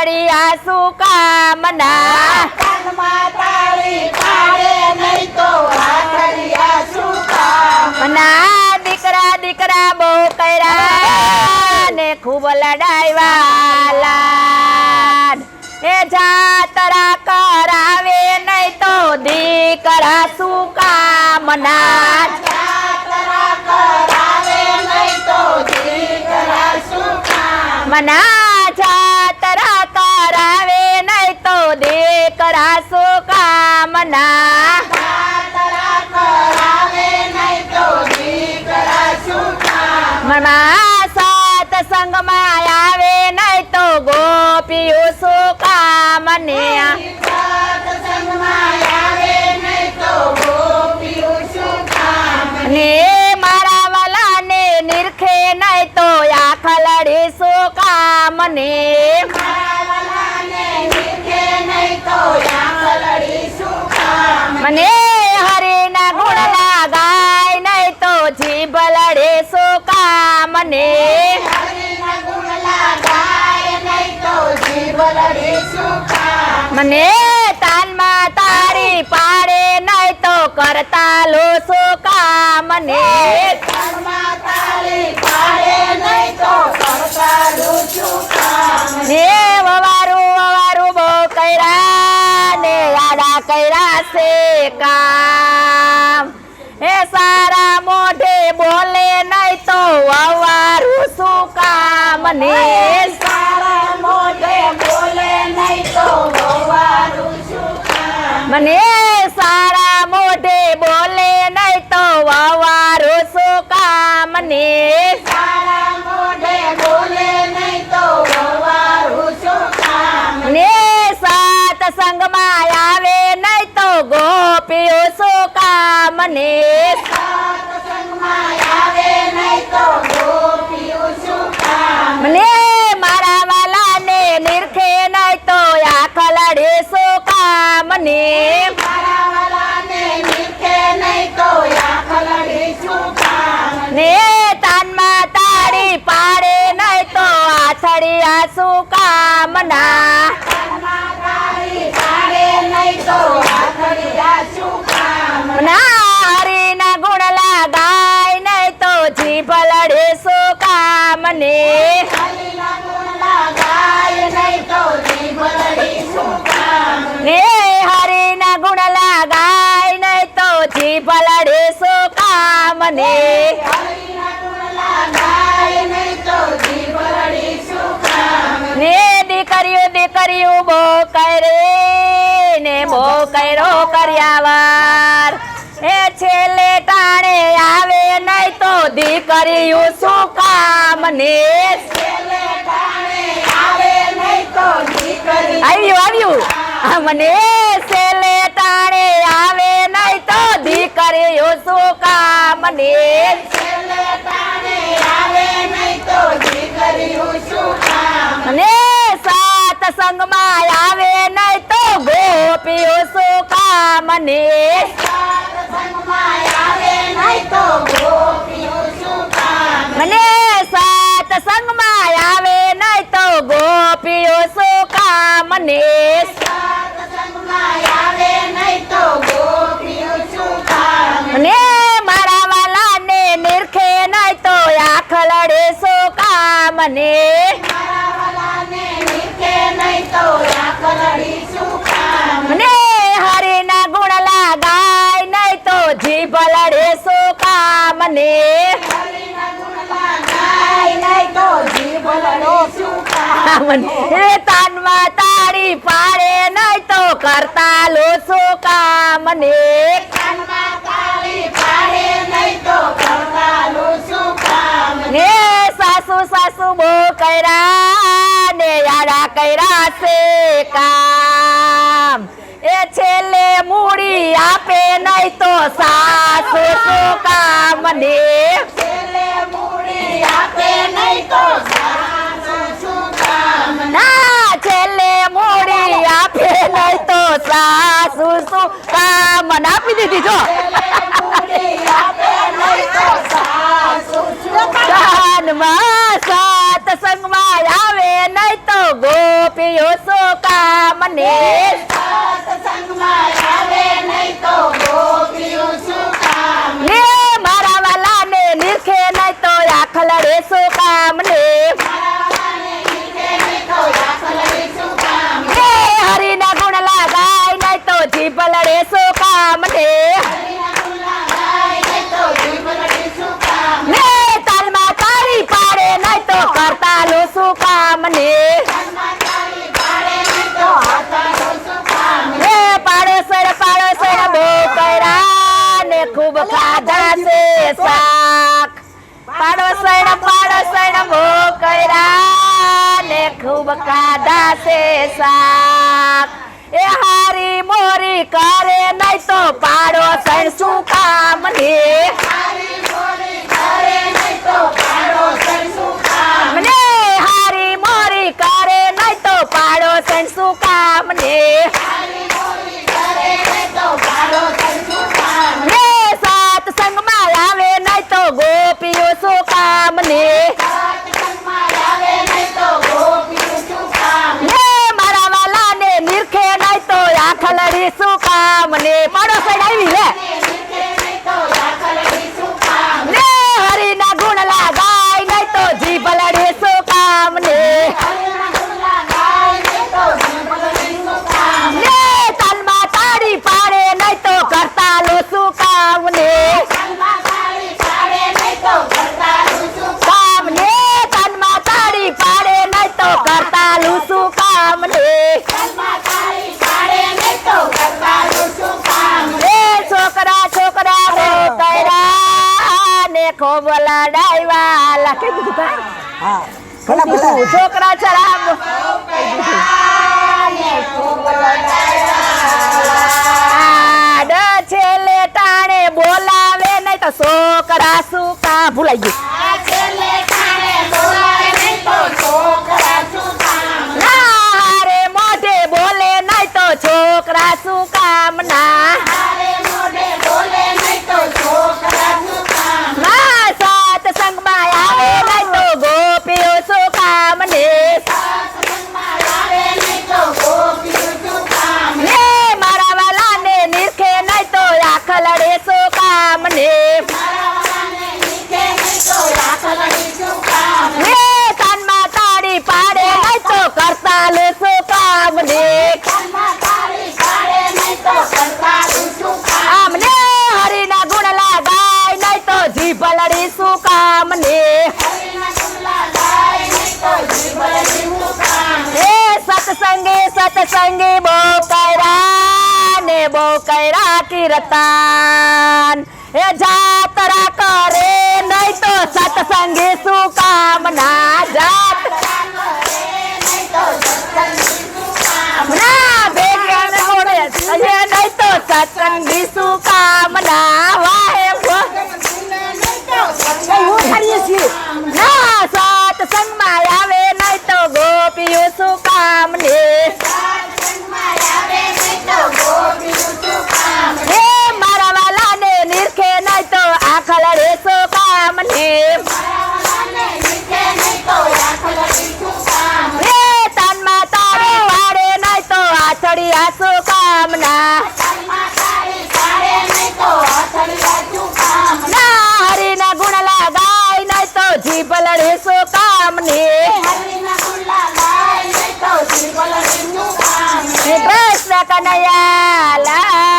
આથડિયા શું કામના તાળી પાડે નહીં તો આથડિયા શું કામના દીકરા દીકરા બહુ કર્યા ને ખૂબ લડાવ્યા એ જાતરા કરાવે નહીં તો દીકરા શું કામના જાતરા કરાવે નહીં તો દીકરા શું કામના જાતરા કરાવે નહીં તો દીકરા શું કામના જાતરા કરાવે નહીં તો દીકરા શું મનમાં સત્સંગમાં આવે નહીં તો ગોપીઓ શું કામને સત્સંગમાં આવે નહીં તો ગોપીઓ શું કામને મારા વાલાને નિરખે નહીં તો આખલડી શું કામને મને હરિના ગુણ લાગાય નહીં તો જીભ લડે શું કામને મને તાનમાં તારી પાડે નહીં તો કરતા લો શું કામને વવારું વવારું બહુ કર્યા ને યાદા કર્યા છે કામ એ સારા મોઢે બોલે નહીં તો વવારું શું કામ ને સારા મોઢે બોલે નહીં તો વવારું શું કામ મને સારા મોઢે બોલે નહીં તો વવારું શું કામ ને સારા મોઢે બોલે નહીં તો વવારું શું કામ ને સત્સંગમાં આવે નહીં તો ગોપીઓ શું કામ ને સત્સંગમાં આવે નહીં તો ગોપીઓ શું કામ મને મારા વાલાને નિરખે નહીં તો આખલડે શું કામ ને મારા વાલાને નીચે નહીં તો આખલડી શું કામ ને તાનમાં તાળી પાડે નહીં તો આથડિયા શું કામના હરિના ગુણ લાગાય નહીં તો જીભ લડે શું કામને ને હરિના ગુણ લાગાય નહીં તો જીભ લડે શું કામને ને દીકરીઓ બહુ કરે ને બહુ કર્યો કર્યાવાર એ છેલ્લે ટાણે આવે નહીં તો દીકરીઓ શું કામ ને આવ્યું મને છેલ્લે ટાણે આવે નહીં તો દીકરીઓ શું કામ ને અને સત્સંગમાં આવે નહીં તો ગોપીઓ શું કામ ને મને સત્સંગમાં આવે નહીં તો ગોપીઓ શું કામ ને અને મારા વાલાને નિરખે નહીં તો આખલડે શું કામ ને મને હરિના ગુણ લાગાય નહીં તો જીભ લડે શું કામ ને તાનમાં તાળી પાડે નહીં તો કરતા લો શું કામ ને ને સાસુ બહુ કર્યા ને યાદા કર્યા છે કામ એ છેલ્લે મૂડી આપે નહીં તો સાસુ શું કામ ને ના છેલ્લે મૂડી આપે નહીં તો સાસુ શું કામ આપી દીધી જો સત્સંગમાં આવે નહીં તો ગો ગોપીઓ શું કામ ને સત્સંગમાં આવે નહીં તો ગોપીઓ શું કામ ને મારા વાલાને નિરખે નહીં તો આખલ રે શું કામ ને હે હરિના ગુણ લાગાય નહીં તો જીભ લડે શું કામ ને ને તાલમાં તારી પાડે નહીં તો કરતા લો શું કામ ને પાડોસણ બહુ કર્યા ને ખૂબ ખાધા છે શાક પાડોસણ બહુ કર્યા ને ખૂબ ખાધા છે શાક એ હારી મોરી કરે નહીં તો પાડોસણ શું કામ ને મને હારી મોરી કરે નહીં તો પાડોસણ શું કામ ને ને સત્સંગમાં આવે નહીં તો ગોપીઓ શું કામ ને ને મારા વાલાને નિરખે નહીં તો આખલડી શું કામ ને પાડોસણ આવી લે ને હરિના ગુણ લાગાય નહીં તો જીભ લડે શું કામ ને ને તનમાં તાળી પાડે નહીં તો કરતા લો શું કામ ને કામ ને તનમાં તાળી પાડે નહીં તો કરતા લો શું કામ ને એ છોકરા બહુ કર્યા ને ખૂબ લડાવ્યા લખી દીધું હા ભલા ભલા છોકરા શરાબ આડ છેલ્લે ટાણે બોલાવે નહીં તો છોકરા શું કામ ભૂલાઈ ગયું ના રે મોઢે બોલે નહીં તો છોકરા શું કામ ના સત્સંગમાં આવે નહીં તો ગોપીઓ શું કામ ને ને મારા વાલાને નિરખે નહીં તો આખ લડે શું કામ ને ને કાનમાં તાળી પાડે નહીં તો કરતા લે શું કામ ને આમ ને હરિના ગુણ લાગાય નહીં તો જીભ લડી શું કામ ને એ સત્સંગી બહુ કર્યા ને બહુ કર્યા કીર્તન એ જાતરા કરે નહીં તો સત્સંગી શું કામ ના જાત ના ભેગા જોડે નહીં તો સત્સંગી શું કામ ના વાહે ના સત્સંગમાં આવે નહીં તો ગોપીઓ શું કામ ને હે મારા વાલાને નિરખે નહીં તો આંખ લડે શું કામ ને હે તાનમાં તાળી પાડે નહીં તો આછડી આ શું કામ ના હરિના ગુણ લાગાય નહીં તો જીભ લડે શું કામ ને કૃષ્ણ કનૈયા